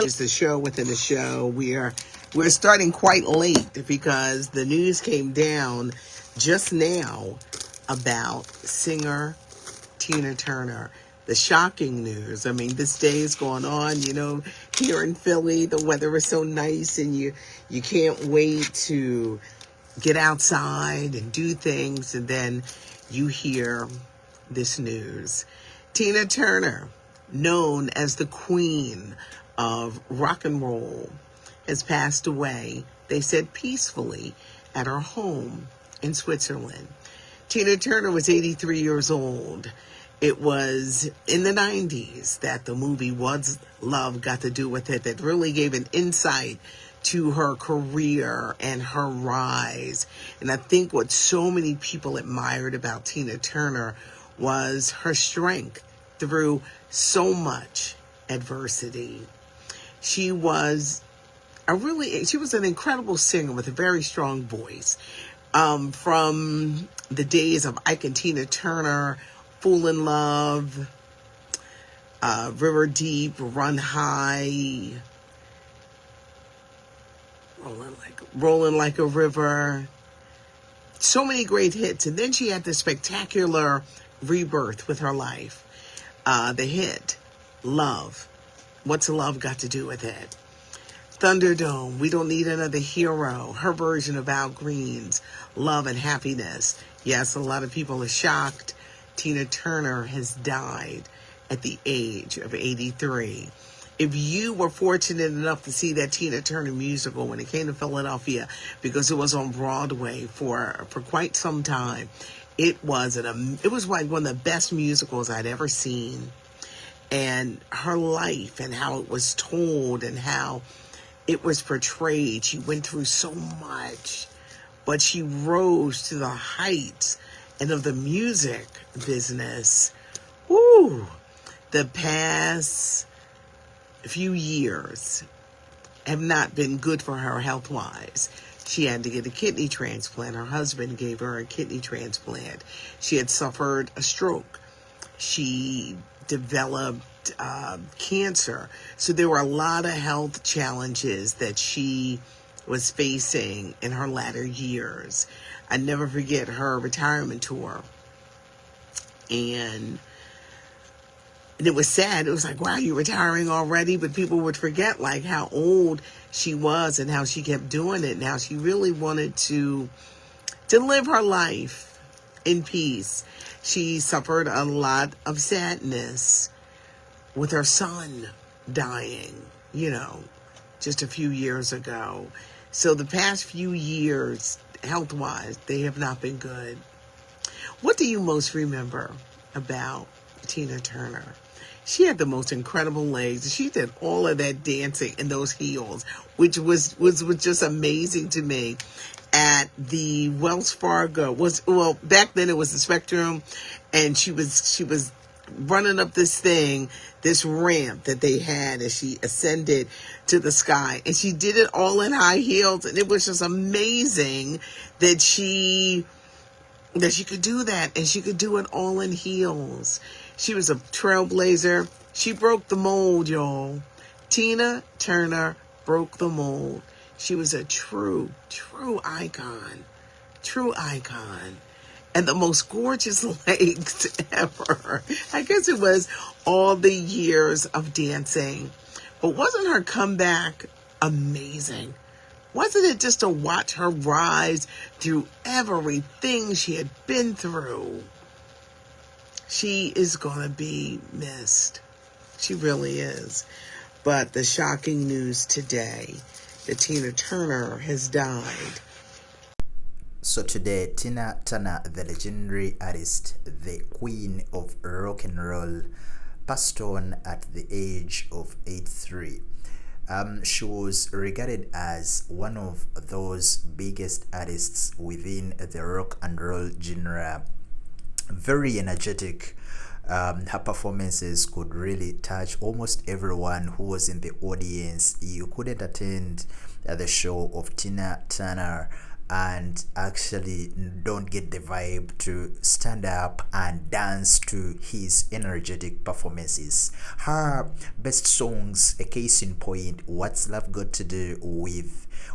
It's the show within the show. We're starting quite late because the news came down just now about singer Tina Turner. The shocking news. I mean, this day is going on, here in Philly, the weather is so nice and you can't wait to get outside and do things, and then you hear this news. Tina Turner, known as the queen of rock and roll, has passed away, they said peacefully, at her home in Switzerland. Tina Turner was 83 years old. It was in the 90s that the movie What's Love Got to Do With It that really gave an insight to her career and her rise. And I think what so many people admired about Tina Turner was her strength through so much adversity. She was an incredible singer with a very strong voice. From the days of Ike and Tina Turner, Fool in Love, River Deep, Run High, Rolling Like a River. So many great hits. And then she had this spectacular rebirth with her life. The hit, Love. What's Love Got to Do With It? Thunderdome, We Don't Need Another Hero. Her version of Al Green's Love and Happiness. Yes, a lot of people are shocked. Tina Turner has died at the age of 83. If you were fortunate enough to see that Tina Turner musical when it came to Philadelphia, because it was on Broadway for quite some time, it was like one of the best musicals I'd ever seen. And her life and how it was told and how it was portrayed, she went through so much, but she rose to the heights. And of the music business, the past few years have not been good for her health-wise. She had to get a kidney transplant. Her husband gave her a kidney transplant. She had suffered a stroke. She developed cancer. So there were a lot of health challenges that she was facing in her latter years. I never forget her retirement tour. And it was sad. It was like, wow, you're retiring already? But people would forget like how old she was and how she kept doing it and how she really wanted to live her life in peace. She suffered a lot of sadness with her son dying, just a few years ago. So the past few years, health-wise, they have not been good. What do you most remember about Tina Turner? She had the most incredible legs. She did all of that dancing in those heels, which was just amazing to me. At the Wells Fargo, back then it was the Spectrum, and she was running up this ramp that they had as she ascended to the sky, and she did it all in high heels, and it was just amazing that she could do that, and she could do it all in heels. She was a trailblazer. She broke the mold, y'all. Tina Turner broke the mold. She was a true icon. True icon. And the most gorgeous legs ever. I guess it was all the years of dancing. But wasn't her comeback amazing? Wasn't it just to watch her rise through everything she had been through? She is going to be missed. She really is. But the shocking news today, that Tina Turner has died. So today, Tina Turner, the legendary artist, the queen of rock and roll, passed on at the age of 83. She was regarded as one of those biggest artists within the rock and roll genre. Very energetic. Her performances could really touch almost everyone who was in the audience. You couldn't attend the show of Tina Turner and actually don't get the vibe to stand up and dance to his energetic performances. Her best songs, a case in point, What's Love Got to Do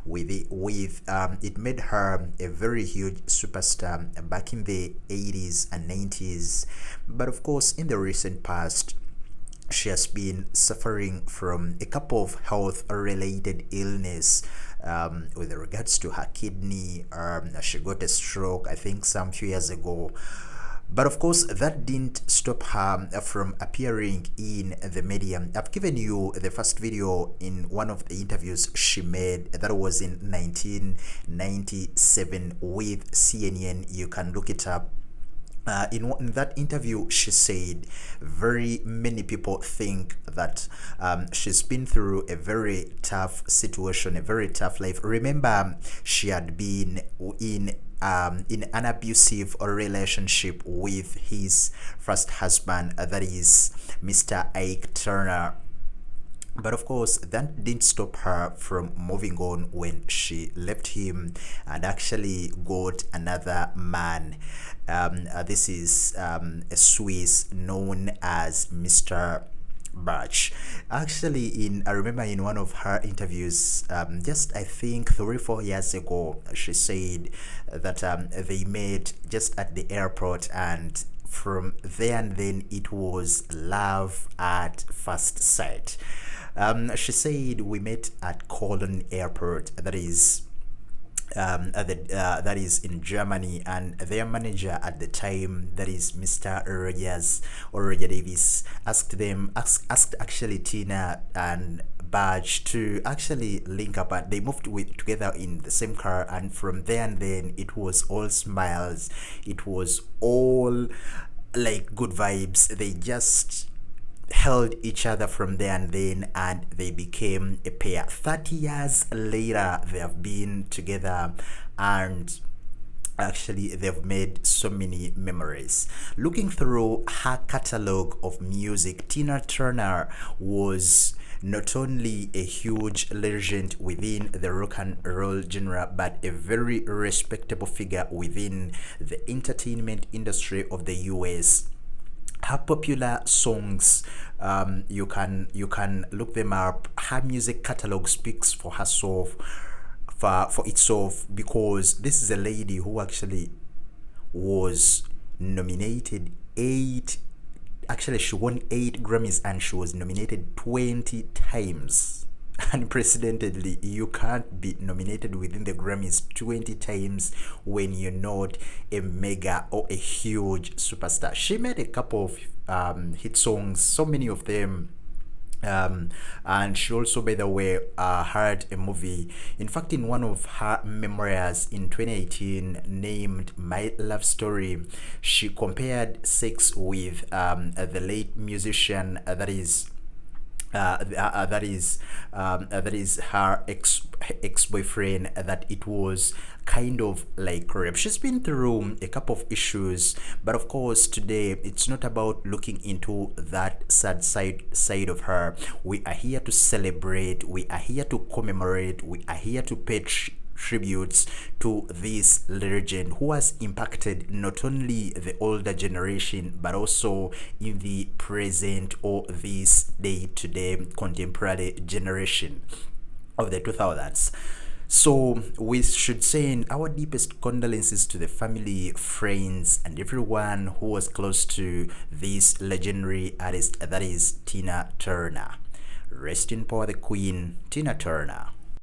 it made her a very huge superstar back in the 80s and 90s. But of course, in the recent past, she has been suffering from a couple of health related illness, with regards to her kidney. She got a stroke, I think, some few years ago. But of course, that didn't stop her from appearing in the media. I've given you the first video in one of the interviews she made. That was in 1997 with CNN. You can look it up. In that interview, she said very many people think that she's been through a very tough situation, a very tough life. Remember, she had been in an abusive relationship with his first husband, that is Mr. Ike Turner. But of course, that didn't stop her from moving on when she left him and actually got another man. This is a Swiss known as Mr. Birch. Actually, I remember in one of her interviews, just I think 3-4 years ago, she said that they met just at the airport, and from there and then it was love at first sight. She said, we met at Cologne Airport, that is that is in Germany, and their manager at the time, that is Mr. Roger Davis, asked actually Tina and Badge to actually link up, and they moved together in the same car, and from there and then it was all smiles, it was all like good vibes. They just held each other from there and then, and they became a pair. 30 years later, they have been together, and actually they've made so many memories. Looking through her catalog of music, Tina Turner was not only a huge legend within the rock and roll genre, but a very respectable figure within the entertainment industry of the US. Her popular songs, you can look them up. Her music catalog speaks for herself, for itself, because this is a lady who actually was nominated she won 8 Grammys, and she was nominated 20 times. Unprecedentedly, you can't be nominated within the Grammys 20 times when you're not a mega or a huge superstar. She made a couple of hit songs, so many of them. And she also, by the way, had a movie. In fact, in one of her memoirs in 2018 named My Love Story, she compared sex with the late musician, that is her ex-boyfriend, that it was kind of like rape. She's been through a couple of issues, but of course today it's not about looking into that sad side of her. We are here to celebrate, we are here to commemorate, we are here to pay tributes to this legend who has impacted not only the older generation but also in the present or this day-to-day contemporary generation of the 2000s. So we should send our deepest condolences to the family, friends, and everyone who was close to this legendary artist, that is Tina Turner. Rest in power, the Queen, Tina Turner.